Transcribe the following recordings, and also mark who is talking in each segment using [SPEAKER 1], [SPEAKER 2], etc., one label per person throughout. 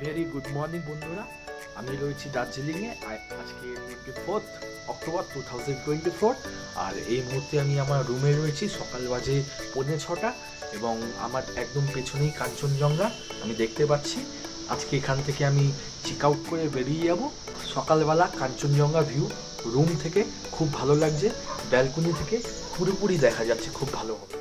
[SPEAKER 1] Very good morning বন্ধুরা, আমি রয়েছি দার্জিলিংয়ে। আজকে 24 অক্টোবর 2024 আর এই মুহূর্তে আমি আমার রুমে রয়েছি। সকাল বাজে 5:45 এবং আমার একদম পেছনেই কাঞ্চনজঙ্ঘা আমি দেখতে পাচ্ছি। আজকে এখান থেকে আমি চেক আউট করে বেরিয়ে যাব। সকালবেলা কাঞ্চনজঙ্ঘা ভিউ রুম থেকে খুব ভালো লাগছে, ব্যালকনি থেকে পুরোপুরি দেখা যাচ্ছে, খুব ভালো হবে।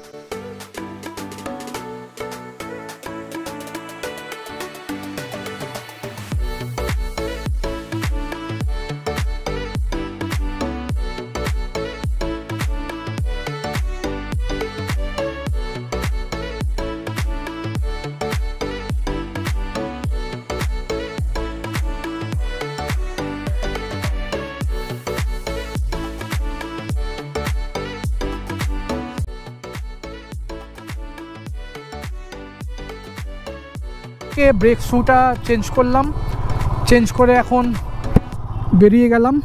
[SPEAKER 2] ব্রেক শুটা চেঞ্জ করলাম, চেঞ্জ করে এখন বেরিয়ে গেলাম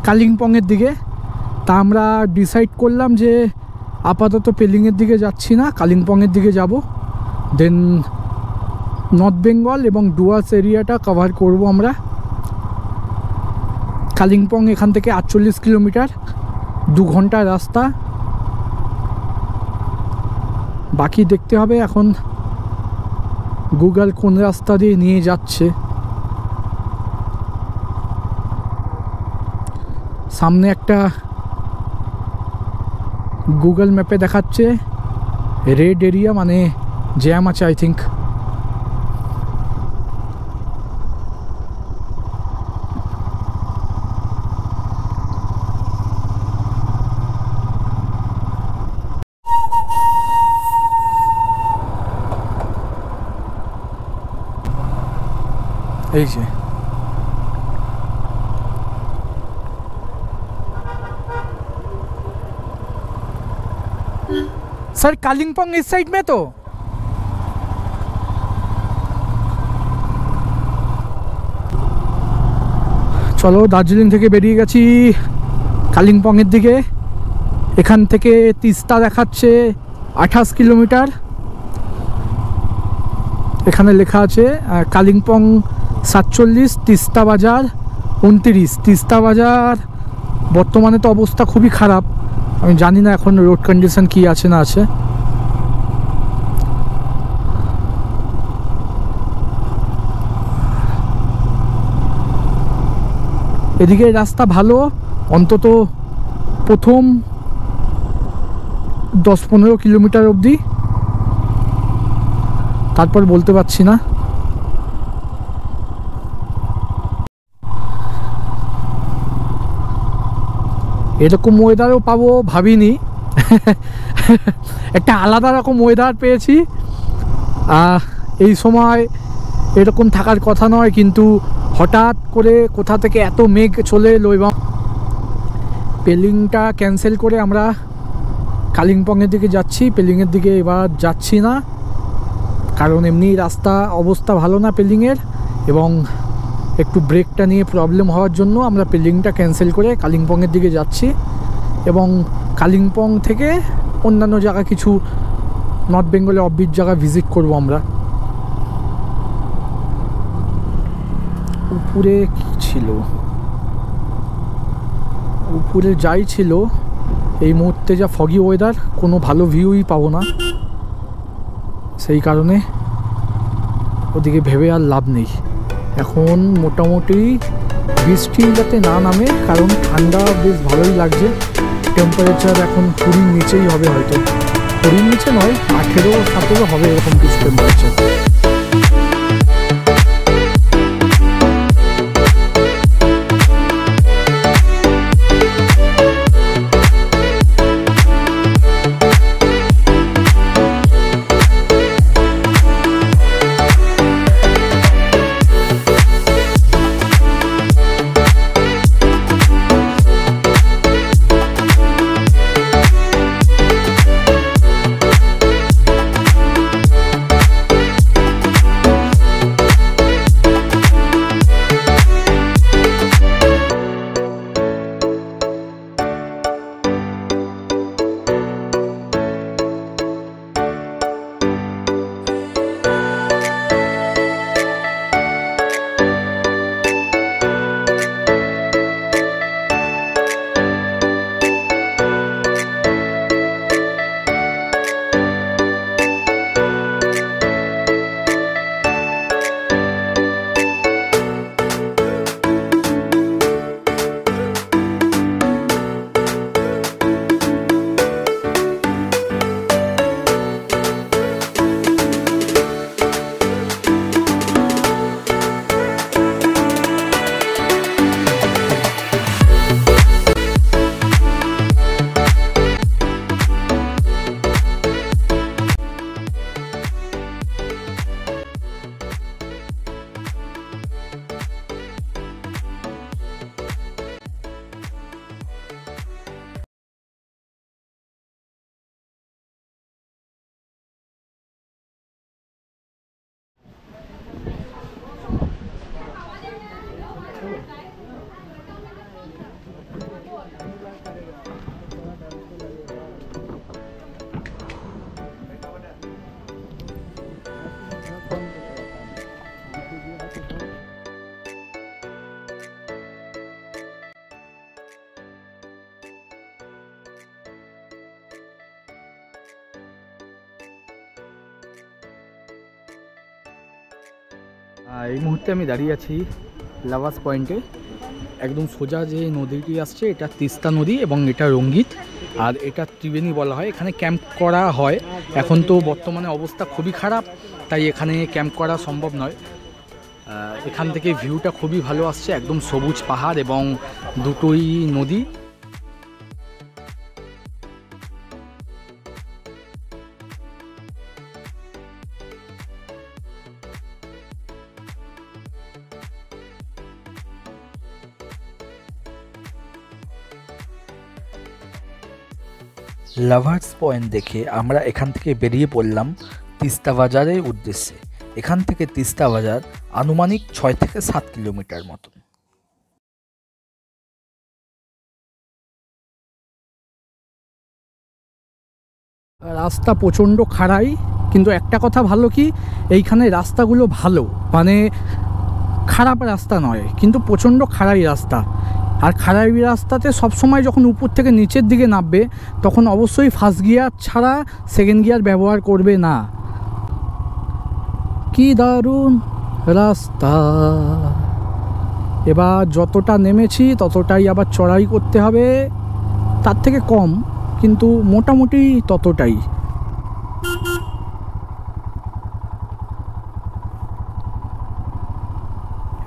[SPEAKER 2] কালিম্পংয়ের দিকে। তা আমরা ডিসাইড করলাম যে আপাতত পেলিংয়ের দিকে যাচ্ছি না, কালিম্পংয়ের দিকে যাব। দেন নর্থ বেঙ্গল এবং ডুয়ার্স এরিয়াটা কভার করব আমরা। কালিম্পং এখান থেকে 48 কিলোমিটার, 2 ঘন্টার রাস্তা। বাকি দেখতে হবে এখন গুগল কোন রাস্তা দিয়ে নিয়ে যাচ্ছে। সামনে একটা গুগল ম্যাপে দেখাচ্ছে রেড এরিয়া, মানে জ্যাম আছে আই থিঙ্ক। এই যে सर कालिम्पोंग इस साइड में तो চলো দার্জিলিং থেকে বেরিয়ে গেছি কালিম্পংয়ের দিকে। এখান থেকে তিস্তা দেখাচ্ছে 28 কিলোমিটার। এখানে লেখা আছে কালিম্পং 47, তিস্তা বাজার 29। তিস্তা বাজার বর্তমানে তো অবস্থা খুবই খারাপ, আমি জানি না এখন রোড কন্ডিশন কি আছে না আছে। এদিকে রাস্তা ভালো, অন্তত প্রথম 10-15 কিলোমিটার অবধি, তারপর বলতে পারছি না। এরকম ওয়েদারও পাবো ভাবিনি। একটা আলাদা রকম ওয়েদার পেয়েছি। এই সময় এরকম থাকার কথা নয়, কিন্তু হঠাৎ করে কোথা থেকে এত মেঘ চলে এলো। এবং পেলিংটা ক্যান্সেল করে আমরা কালিম্পংয়ের দিকে যাচ্ছি। পেলিংয়ের দিকে এবার যাচ্ছি না, কারণ এমনি রাস্তা অবস্থা ভালো না পেলিংয়ের, এবং একটু ব্রেকটা নিয়ে প্রবলেম হওয়ার জন্য আমরা পেলিংটা ক্যান্সেল করে কালিম্পংয়ের দিকে যাচ্ছি। এবং কালিম্পং থেকে অন্যান্য জায়গা কিছু নর্থ বেঙ্গলে অফবিট জায়গা ভিজিট করব আমরা। উপরে কি ছিল, উপরে যাই ছিল, এই মুহূর্তে যা ফগি ওয়েদার, কোনো ভালো ভিউই পাবো না। সেই কারণে ওদিকে ভেবে আর লাভ নেই। এখন মোটামুটি বৃষ্টি যাতে না নামে, কারণ ঠান্ডা বেশ ভালোই লাগছে। টেম্পারেচার এখন 20 নিচেই হবে, হয়তো 20 নিচে নয়, 18-17 হবে এরকম কিছু টেম্পারেচার। এই মুহূর্তে আমি দাঁড়িয়ে আছি লাভাস পয়েন্টে। একদম সোজা যে নদীটি আসছে এটা তিস্তা নদী এবং এটা রঙ্গিত, আর এটা ত্রিবেণী বলা হয়। এখানে ক্যাম্প করা হয়। এখন তো বর্তমানে অবস্থা খুবই খারাপ, তাই এখানে ক্যাম্প করা সম্ভব নয়। এখান থেকে ভিউটা খুবই ভালো আসছে, একদম সবুজ পাহাড় এবং দুটোই নদী। লাভার্স পয়েন্ট দেখে আমরা এখান থেকে বেরিয়ে পড়লাম তিস্তা বাজারের উদ্দেশ্যে। এখান থেকে তিস্তা বাজার আনুমানিক 6 থেকে 7 কিলোমিটার মতন। রাস্তা প্রচণ্ড খাড়াই, কিন্তু একটা কথা ভালো কি এইখানে রাস্তাগুলো ভালো, মানে খারাপ রাস্তা নয়, কিন্তু প্রচণ্ড খাড়াই রাস্তা। আর খাড়াই রাস্তাতে সবসময় যখন উপর থেকে নিচের দিকে নামবে তখন অবশ্যই ফার্স্ট গিয়ার ছাড়া সেকেন্ড গিয়ার ব্যবহার করবে না। কি দারুণ রাস্তা! এবার যতটা নেমেছি ততটাই আবার চড়াই করতে হবে, তার থেকে কম কিন্তু মোটামুটি ততটাই।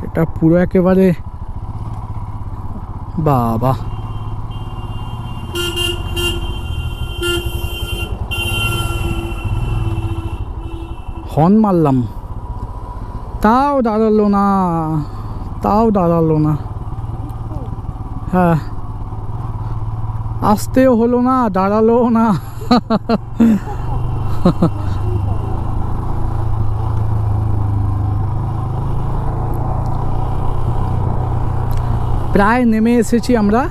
[SPEAKER 2] এটা পুরো একেবারে বাবা, হর্ন মারলাম তাও দাঁড়ালো না, তাও দাঁড়ালো না। হ্যাঁ, আসতেও হলো না, দাঁড়ালো না। প্রায় নেমে এসেছি আমরা।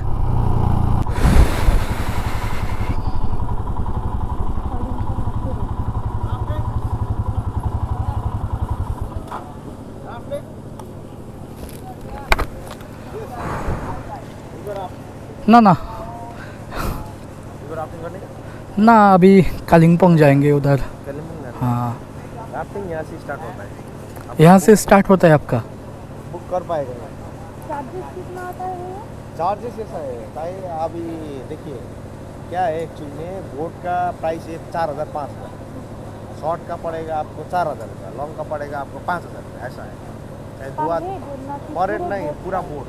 [SPEAKER 2] ना ना ना, अभी कालिम्पोंग जाएंगे उधर। हाँ,
[SPEAKER 3] राफ्टिंग यहाँ से स्टार्ट होता है।
[SPEAKER 2] यहाँ से स्टार्ट होता है आपका?
[SPEAKER 3] बुक कर पाएगा।
[SPEAKER 4] चार्जेस कितना आता है?
[SPEAKER 3] चार्जेस ऐसा है ताई, अभी देखिए क्या है एक्चुअली में बोट का प्राइस है 4,000 5,000, शॉर्ट का पड़ेगा आपको 4,000 रुपया, लॉन्ग का पड़ेगा आपको 5,000 रुपया, ऐसा है। चाहे दो पर रेट नहीं, पूरा बोट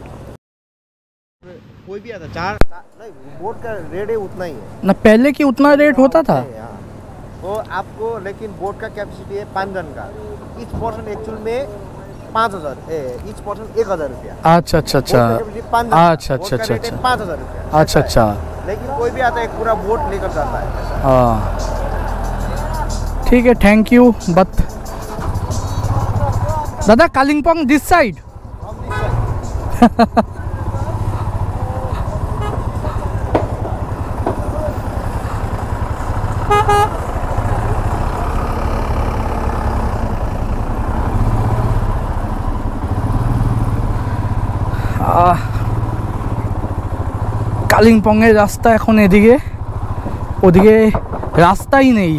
[SPEAKER 3] कोई भी आता चार नहीं, बोट का रेट है उतना ही है
[SPEAKER 2] ना, पहले की उतना रेट होता था।
[SPEAKER 3] हाँ। तो आपको लेकिन बोट का कैपेसिटी है 5 जन का, ईच पर्सन एक्चुअल में 5,000, ईच पर्सन 1,000 रुपया।
[SPEAKER 2] अच्छा अच्छा अच्छा अच्छा अच्छा अच्छा अच्छा
[SPEAKER 3] 5,000 रुपया।
[SPEAKER 2] अच्छा अच्छा,
[SPEAKER 3] लेकिन कोई भी आता है पूरा बोट लेकर जाता है।
[SPEAKER 2] हाँ ठीक है, थैंक यू। बट दादा, कालिम्पोंग दिस साइड? কালিম্পংয়ের রাস্তা এখন এদিকে, ওদিকে রাস্তাই নেই।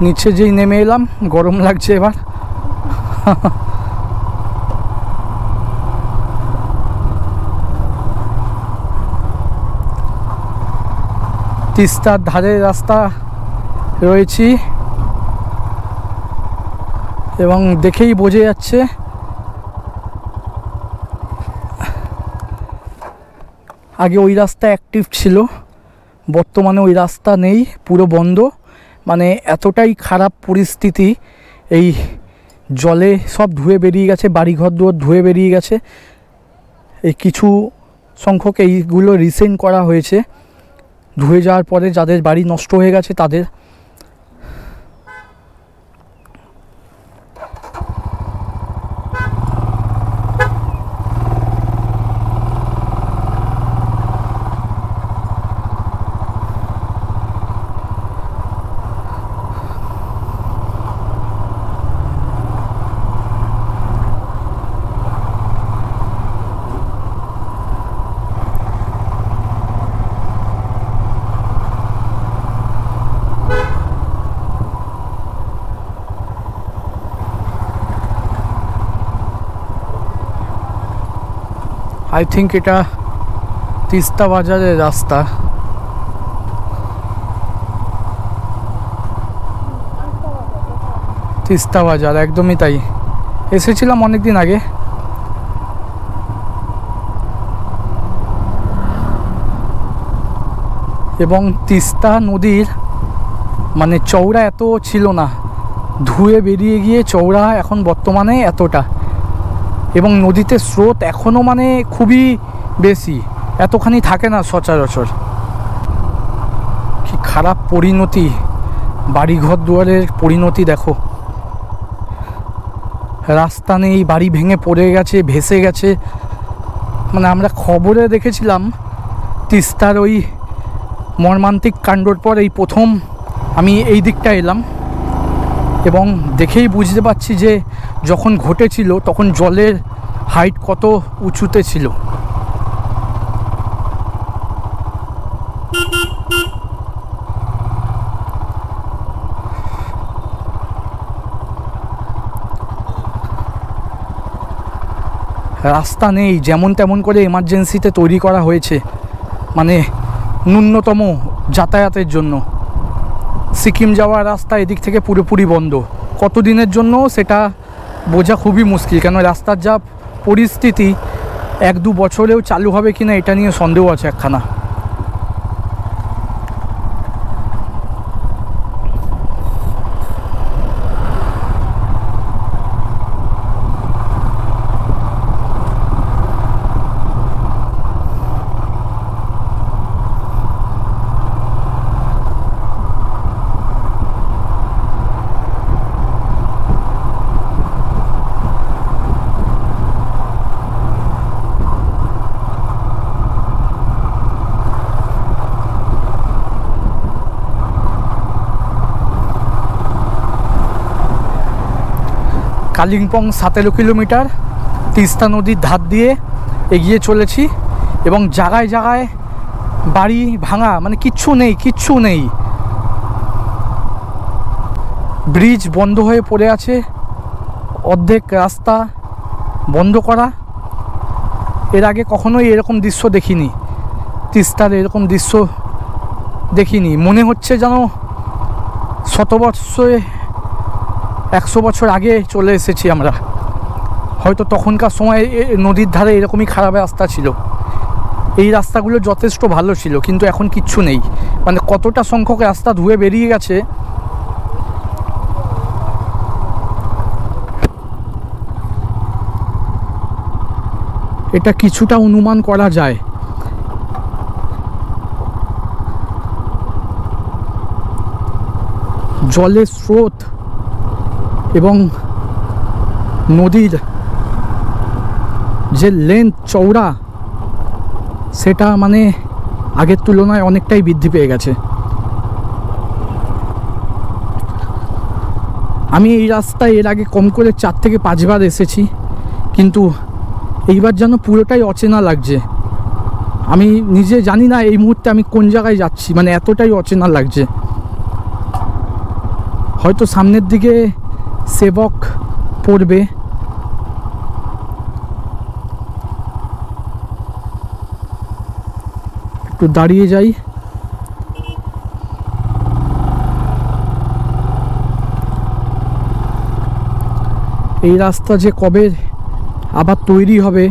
[SPEAKER 2] নিচে যেই নেমে এলাম গরম লাগছে এবার। তিস্তার ধারে রাস্তা রয়েছি এবং দেখেই বোঝা যাচ্ছে আগে ওই রাস্তা অ্যাক্টিভ ছিল, বর্তমানে ওই রাস্তা নেই, পুরো বন্ধ। মানে এতটাই খারাপ পরিস্থিতি, এই জলে সব ধুয়ে বেরিয়ে গেছে, বাড়িঘর দুয়ার ধুয়ে বেরিয়ে গেছে। এই কিছু সংখ্যক এইগুলো রিসেন্ট করা হয়েছে, ধুয়ে যাওয়ার পরে যাদের বাড়ি নষ্ট হয়ে গেছে তাদের। আই থিঙ্ক এটা তিস্তা বাজারের রাস্তা। তিস্তা বাজার, একদমই তাই। এসেছিলাম অনেক দিন আগে। এবং তিস্তা নদীর মানে চওড়া এত ছিল না, ধুয়ে বেরিয়ে গিয়ে চওড়া এখন বর্তমানে এতটা। এবং নদীতে স্রোত এখনও মানে খুবই বেশি, এতখানি থাকে না সচরাচর। কি খারাপ পরিণতি, বাড়িঘর দুয়ারের পরিণতি দেখো। রাস্তা নেই, বাড়ি ভেঙে পড়ে গেছে, ভেসে গেছে। মানে আমরা খবরে দেখেছিলাম তিস্তার ওই মর্মান্তিক কাণ্ডর পর এই প্রথম আমি এই দিকটা এলাম, এবং দেখেই বুঝতে পারছি যে যখন ঘটেছিল তখন জলের হাইট কত উঁচুতে ছিল। রাস্তা নেই, যেমন তেমন করে এমার্জেন্সিতে তৈরি করা হয়েছে, মানে ন্যূনতম যাতায়াতের জন্য। সিকিম যাওয়ার রাস্তা এদিক থেকে পুরোপুরি বন্ধ, কতদিনের জন্য সেটা বোঝা খুবই মুশকিল। কেন রাস্তার যা পরিস্থিতি, 1-2 বছরেও চালু হবে কিনা এটা নিয়ে সন্দেহ আছে একখানা। কালিম্পং 17 কিলোমিটার তিস্তা নদীর ধার দিয়ে এগিয়ে চলেছি, এবং জায়গায় জায়গায় বাড়ি ভাঙা, মানে কিচ্ছু নেই। ব্রিজ বন্ধ হয়ে পড়ে আছে, অর্ধেক রাস্তা বন্ধ করা। এর আগে কখনোই এরকম দৃশ্য দেখিনি, তিস্তার এরকম দৃশ্য দেখিনি। মনে হচ্ছে যেন 100 বছর আগে চলে এসেছি আমরা। হয়তো তখনকার সময় নদীর ধারে এরকমই খারাপ রাস্তা ছিল। এই রাস্তাগুলো যথেষ্ট ভালো ছিল, কিন্তু এখন কিচ্ছু নেই। মানে কতটা সংখ্যক রাস্তা ধুয়ে বেরিয়ে গেছে। এটা কিছুটা অনুমান করা যায়। জলের স্রোত এবং নদীর যে লেন্থ, চওড়া, সেটা মানে আগের তুলনায় অনেকটাই বৃদ্ধি পেয়ে গেছে। আমি এই রাস্তায় এর আগে কম করে 4 থেকে 5 বার এসেছি, কিন্তু এইবার যেন পুরোটাই অচেনা লাগছে। আমি নিজে জানি না এই মুহূর্তে আমি কোন জায়গায় যাচ্ছি, মানে এতটাই অচেনা লাগছে। হয়তো সামনের দিকে সেবক পড়বে, একটু দাঁড়িয়ে যাই। এই রাস্তা যে কবে আবার তৈরি হবে,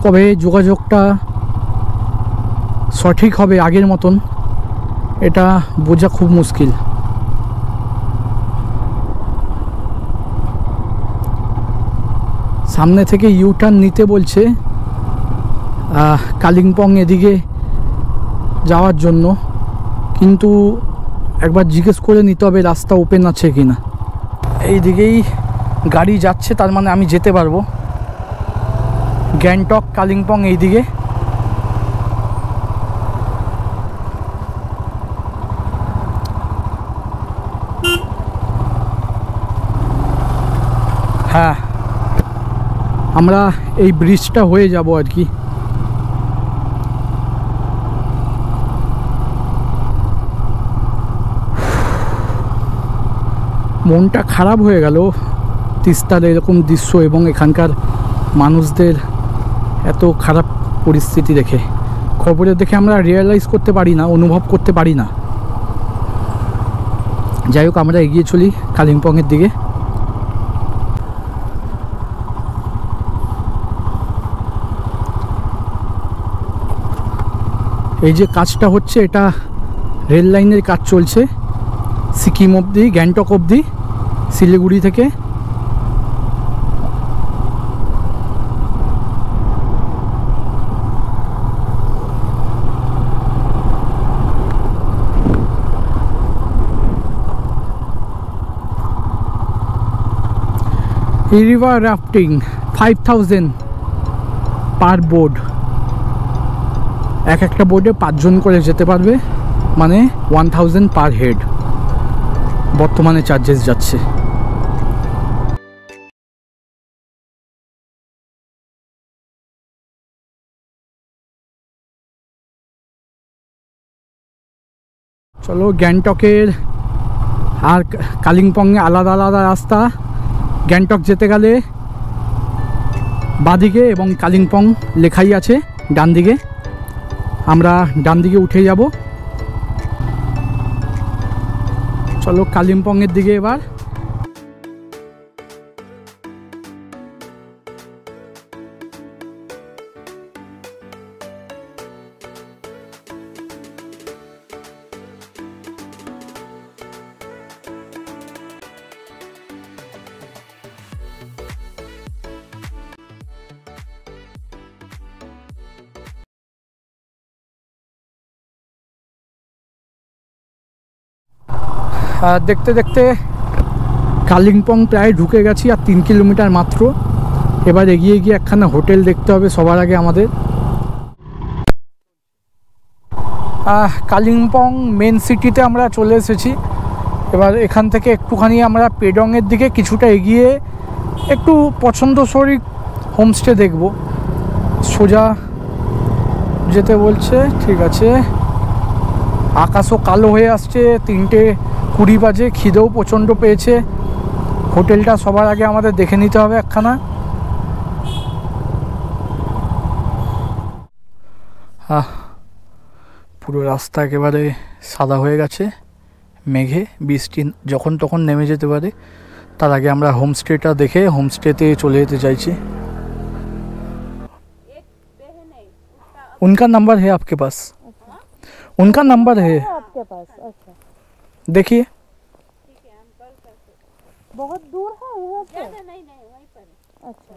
[SPEAKER 2] কবে যোগাযোগটা সঠিক হবে আগের মতন, এটা বোঝা খুব মুশকিল। সামনে থেকে ইউটার্ন নিতে বলছে কালিম্পং এদিকে যাওয়ার জন্য, কিন্তু একবার জিজ্ঞেস করে নিতে হবে রাস্তা ওপেন আছে কি না। এই দিকেই গাড়ি যাচ্ছে, তার মানে আমি যেতে পারবো। গ্যাংটক কালিম্পং এই দিকে। হ্যাঁ, আমরা এই ব্রিজটা হয়ে যাব আর কি। মনটা খারাপ হয়ে গেল তিস্তার এরকম দৃশ্য এবং এখানকার মানুষদের এত খারাপ পরিস্থিতি দেখে, খবরে দেখে আমরা রিয়েলাইজ করতে পারি না, অনুভব করতে পারি না। যাই হোক, আমরা এগিয়ে চলি কালিম্পংয়ের দিকে। এই যে কাজটা হচ্ছে, এটা রেল লাইনের কাজ চলছে সিকিম অবধি, গ্যাংটক অবধি, শিলিগুড়ি থেকে। এই রিভার রাফটিং 5000 পার বোর্ড, একটা বোর্ডে 5 জন করে যেতে পারবে, মানে 1000 পার হেড বর্তমানে চার্জেস যাচ্ছে। চলো, গ্যাংটকের আর কালিম্পংয়ে আলাদা আলাদা রাস্তা। গ্যাংটক যেতে গেলে বাঁদিকে এবং কালিম্পং লেখাই আছে ডান দিকে। আমরা ডান দিকে উঠে যাব। চলো কালিম্পংয়ের দিকে এবার। দেখতে দেখতে কালিম্পং প্রায় ঢুকে গেছি, আর 3 কিলোমিটার মাত্র। এবার এগিয়ে গিয়ে একখানা হোটেল দেখতে হবে সবার আগে আমাদের। কালিম্পং মেন সিটিতে আমরা চলে এসেছি। এবার এখান থেকে একটুখানি আমরা পেডংয়ের দিকে কিছুটা এগিয়ে একটু পছন্দসই হোমস্টে দেখব। সোজা যেতে বলছে, ঠিক আছে। আকাশও কালো হয়ে আসছে, 3:20 বাজে, খিদেও প্রচণ্ড পেয়েছে। হোটেলটা সবার আগে আমাদের দেখে নিতে হবে একখানা। পুরো রাস্তা একেবারে সাদা হয়ে গেছে মেঘে, বৃষ্টি যখন তখন নেমে যেতে পারে। তার আগে আমরা হোমস্টেটা দেখে হোমস্টেতে চলে যেতে চাইছি। उनका नंबर है आपके पास? उनका नंबर है
[SPEAKER 4] आपके पास? अच्छा,
[SPEAKER 2] देखिए।
[SPEAKER 4] बहुत दूर है यहाँ से? नहीं वहीं पर। अच्छा,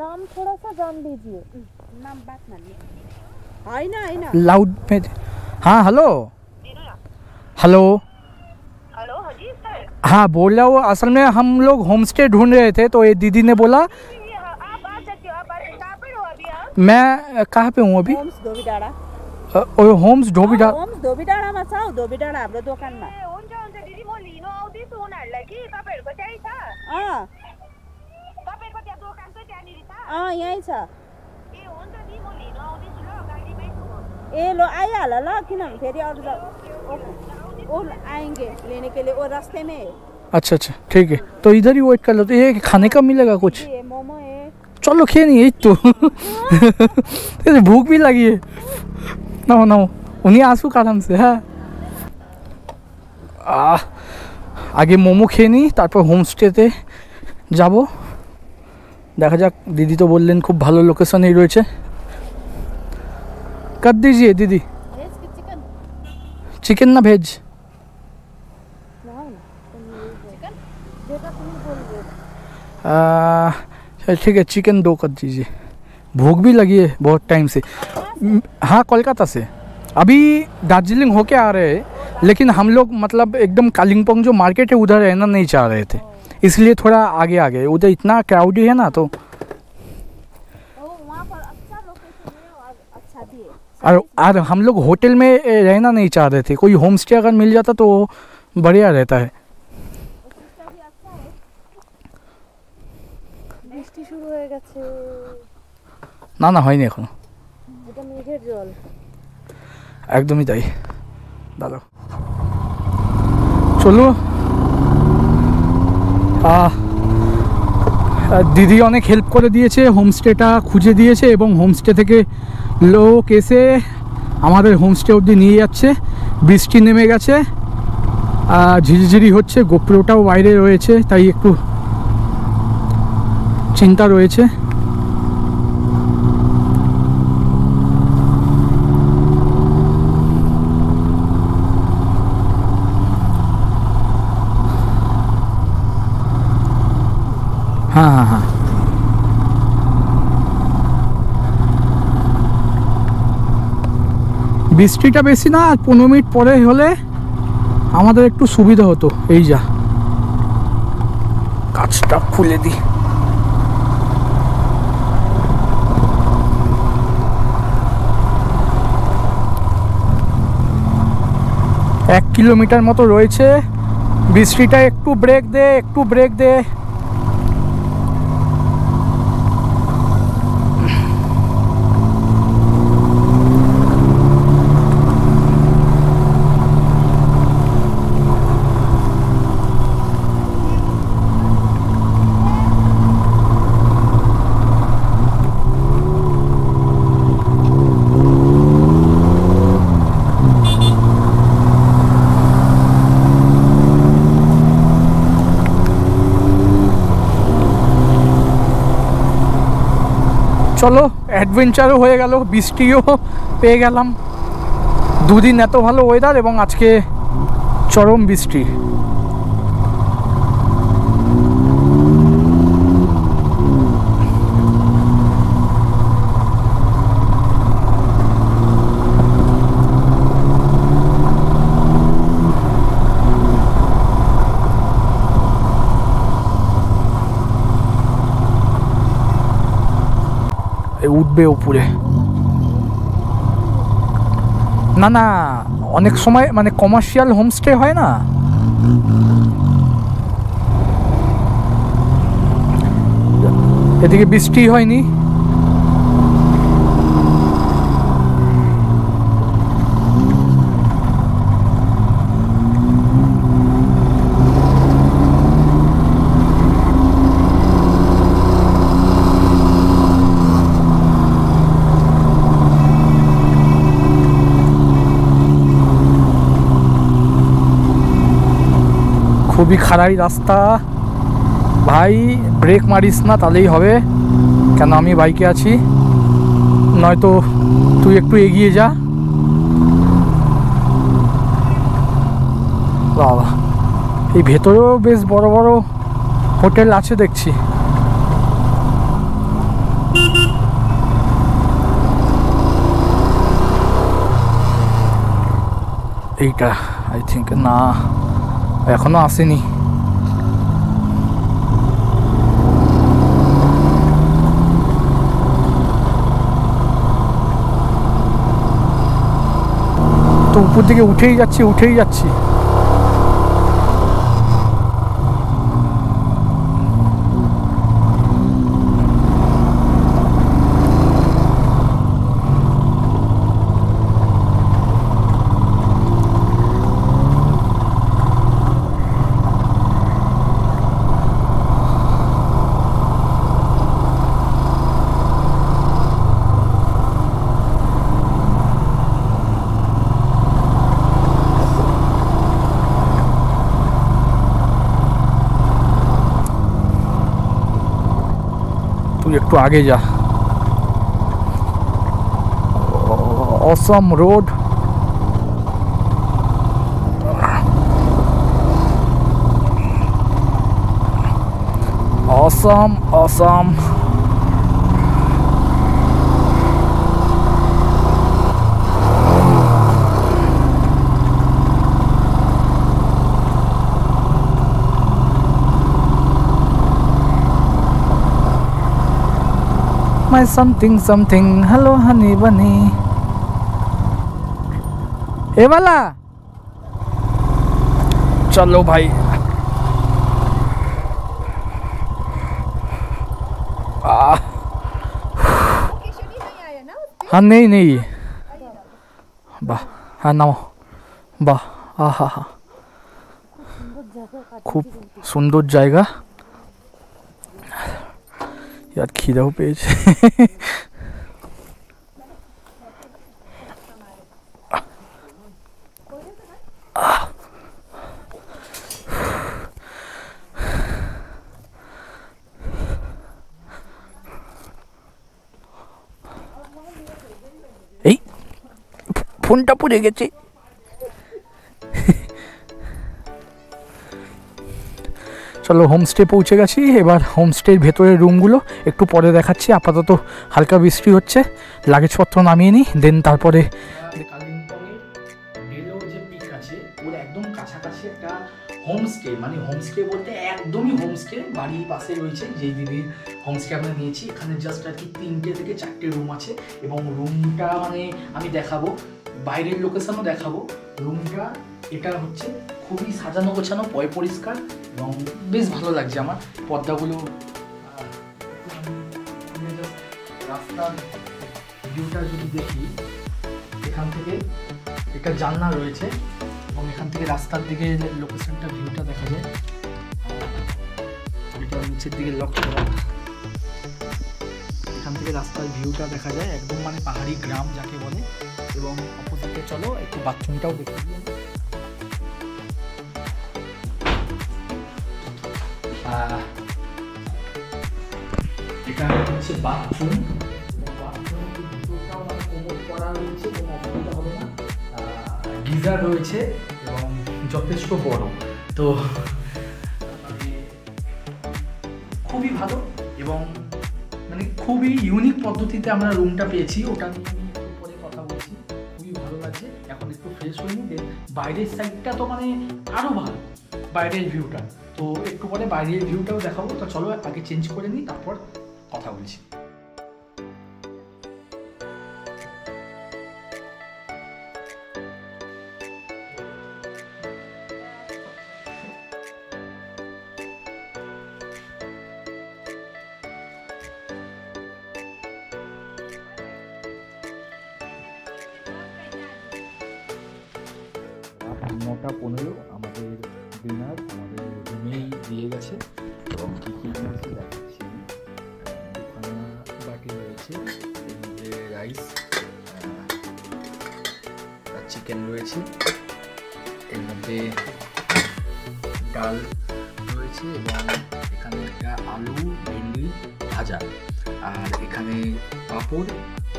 [SPEAKER 4] नाम थोड़ा सा जान लीजिए। नाम बात मानिए। आई ना
[SPEAKER 2] लाउड में। हाँ, हेलो हेलो
[SPEAKER 5] हेलो, हाँ जी सर।
[SPEAKER 2] हाँ, बोल रहा हूँ, असल में हम लोग होम स्टे ढूंढ रहे थे, तो ये दीदी ने बोला।
[SPEAKER 5] आप आ सकते हो, आप कहाँ पर हो अभी आप?
[SPEAKER 2] मैं कहाँ पे हूँ अभी?
[SPEAKER 4] होम्स धोबीडाँडा।
[SPEAKER 2] होम्स धोबीडाँडा।
[SPEAKER 4] होम्स धोबीडाँडामा छ हौ, धोबीडाँडा हाम्रो दोकानमा।
[SPEAKER 5] ए, हुन्छ दिदी, म लिनु आउँदैछु उनीहरूलाई कि तपाईँहरूको त्यहीँ छ? तपाईँको त्यहाँ दोकान चाहिँ त्यहाँनिर छ?
[SPEAKER 4] यहीँ छ।
[SPEAKER 5] ए हुन्छ नि, म लिनु आउँदैछु ल, गाडीमै छु म।
[SPEAKER 4] ए लो आइहाल ल, किनभने फेरि अरू वो आएंगे लेने के लिए, वो रास्ते में है।
[SPEAKER 2] अच्छा अच्छा, ठीक है, तो इधर ही वेट कर लो। तो ये खाने का मिलेगा कुछ?
[SPEAKER 4] ये मोमो है।
[SPEAKER 2] चलो खेल नहीं, यही तो भूख भी लगी है। नाओ नाओ, उन्हीं आंसू কালাম से। হ্যাঁ, আগে মোমো খেয়ে নিই, তারপর হোমস্টেতে যাব। দেখা যাক, দিদি তো বললেন খুব ভালো লোকেশনেই রয়েছে। कर दीजिए दीदी। चिकन ना भेज? ठीक है, चिकन 2 कर दीजिए। भूख भी लगी है बहुत टाइम से। हाँ, कोलकाता से। अभी दार्जिलिंग होके आ रहे हैं, लेकिन हम लोग मतलब एकदम कालिम्पोंग जो मार्केट है उधर रहना नहीं चाह रहे थे, इसलिए थोड़ा आगे आ गए। उधर इतना क्राउडी है ना, तो और हम लोग होटल में रहना नहीं चाह रहे थे। कोई होम स्टे अगर मिल जाता तो बढ़िया रहता है।
[SPEAKER 4] বৃষ্টি শুরু হয়ে গেছে।
[SPEAKER 2] না না, হয়নি এখনো,
[SPEAKER 4] এটা মেঘের জল।
[SPEAKER 2] একদমই তাই। দাঁড়াও, চলো। দিদি অনেক হেল্প করে দিয়েছে, হোমস্টেটা খুঁজে দিয়েছে এবং হোমস্টে থেকে লোক এসে আমাদের হোমস্টে অবধি নিয়ে যাচ্ছে। বৃষ্টি নেমে গেছে, ঝিরিঝিরি হচ্ছে, গোপ্রোটাও বাইরে রয়েছে, তাই একটু চিন্তা রয়েছে। হ্যাঁ হ্যাঁ হ্যাঁ, বৃষ্টিটা বেশি না, আর 15 মিনিট পরে হলে আমাদের একটু সুবিধা হতো। এই যা, কাজটা খুলে দিই। এক কিলোমিটার মতো রয়েছে। বৃষ্টিটা একটু ব্রেক দে, একটু ব্রেক দে। চলো, অ্যাডভেঞ্চারও হয়ে গেল, বৃষ্টিও পেয়ে গেলাম। দুদিন এত ভালো ওয়েদার এবং আজকে চরম বৃষ্টি। উঠবে উপরে না না, অনেক সময় মানে কমার্শিয়াল হোমস্টে হয় না, এদিকে বৃষ্টি হয়নি। খুবই খারাই রাস্তা ভাই, ব্রেক মারিস না তাহলেই হবে, কেন আমি বাইকে আছি, নয়তো তুই একটু এগিয়ে যা। বাবা, এই ভেতরেও বেশ বড় বড় হোটেল আছে দেখছি। এইটা আই থিঙ্ক না, এখনো আসেনি। তো উপর দিকে উঠেই যাচ্ছি, উঠেই যাচ্ছি। একটু আগে যা। Assam road, Assam Assam. My something something, hello honey bunny. ए वाला चलो भाई। हाँ नहीं नहीं, বাহ, হ্যাঁ নাও, বাহ, আহা হা, খুব সুন্দর জায়গা। আর খিদেও পেয়েছে। এই ফোনটা পড়ে গেছে। চলো হোমস্টে পৌঁছে গেছি। এবার হোমস্টের ভেতরের রুমগুলো একটু পরে দেখাচ্ছি। আপাতত হালকা বৃষ্টি হচ্ছে, লাগেজপত্র নামিয়ে নিই, দেন তারপরে কালিম্পংয়ের বেলো যে পিক আছে ওর একদম কাছাকাছি একটা হোমস্টে, মানে হোমস্টে বলতে একদমই হোমস্টে বাড়ির পাশে রয়েছে, যেই দিদির হোমস্টে আমরা নিয়েছি। এখানে জাস্ট আর কি 3টে থেকে 4টে রুম আছে এবং রুমটা মানে আমি দেখাবো, বাইরের লোকেশনও দেখাবো। রুমটা এটা হচ্ছে খুবই সাজানো গোছানো, পরিষ্কার এবং বেশ ভালো লাগছে আমার। পর্দাগুলো রাস্তার ভিউটা যদি দেখি, এখান থেকে একটা জানলা রয়েছে এবং এখান থেকে রাস্তার দিকে লোকেশনটা ভিউটা দেখা যায়। এটা নিচের দিকে লক্ষ্য করা, এখান থেকে রাস্তার ভিউটা দেখা যায়, একদম মানে পাহাড়ি গ্রাম যাকে বলে। এবং অপোজিটে চলো একটু বাথরুমটাও দেখে দিই। এটা হচ্ছে বাথরুম, গিজার রয়েছে এবং যথেষ্ট বড়, তো খুবই ভালো এবং মানে খুবই ইউনিক পদ্ধতিতে আমরা রুমটা পেয়েছি। ওটা নিয়ে আমি একটু পরে কথা বলছি। খুবই ভালো লাগছে। এখন একটু ফ্রেশ হয়ে নিতে, বাইরের সাইডটা তো মানে আরও ভালো, বাইরের ভিউটা। তো একটু পরে বাইরের ভিউটাও দেখাবো। তো চলো আগে চেঞ্জ করে নিই, তারপর কথা বলছি। রাত 9:15 আমাদের ডিনার আমাদের রুমেই দিয়ে গেছে এবং কী কী দিয়েছে দেখাচ্ছি। দুখানা বাটি রয়েছে, এর মধ্যে রাইস, চিকেন রয়েছে, এর মধ্যে ডাল রয়েছে এবং এখানে একটা আলু ভেন্ডি ভাজা, আর এখানে পাঁপড়,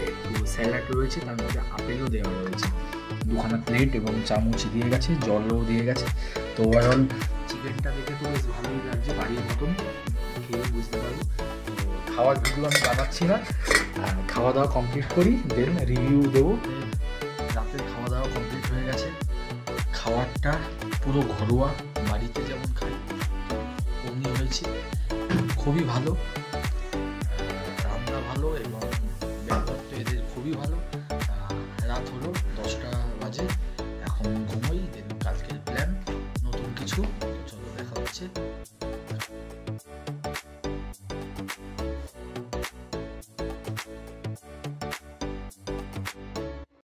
[SPEAKER 2] একটু স্যালাড রয়েছে, তার মধ্যে আপেলও দেওয়া রয়েছে। দুখানা প্লেট এবং চামচ দিয়ে গেছে, জলও দিয়ে গেছে। তো ওভারঅল চিকেনটা দেখে তো বেশ ভালোই লাগছে, বাড়ির মতন, খেয়ে বুঝতে পারবো। খাওয়ার ভিডিও আমি বানাচ্ছি না, খাওয়া দাওয়া কমপ্লিট করি দেন রিভিউ দেবো। রাতের খাওয়া দাওয়া কমপ্লিট হয়ে গেছে। খাবারটা পুরো ঘরোয়া, বাড়িতে যেমন খাই অমনি হয়েছে, খুবই ভালো, রান্না ভালো এবং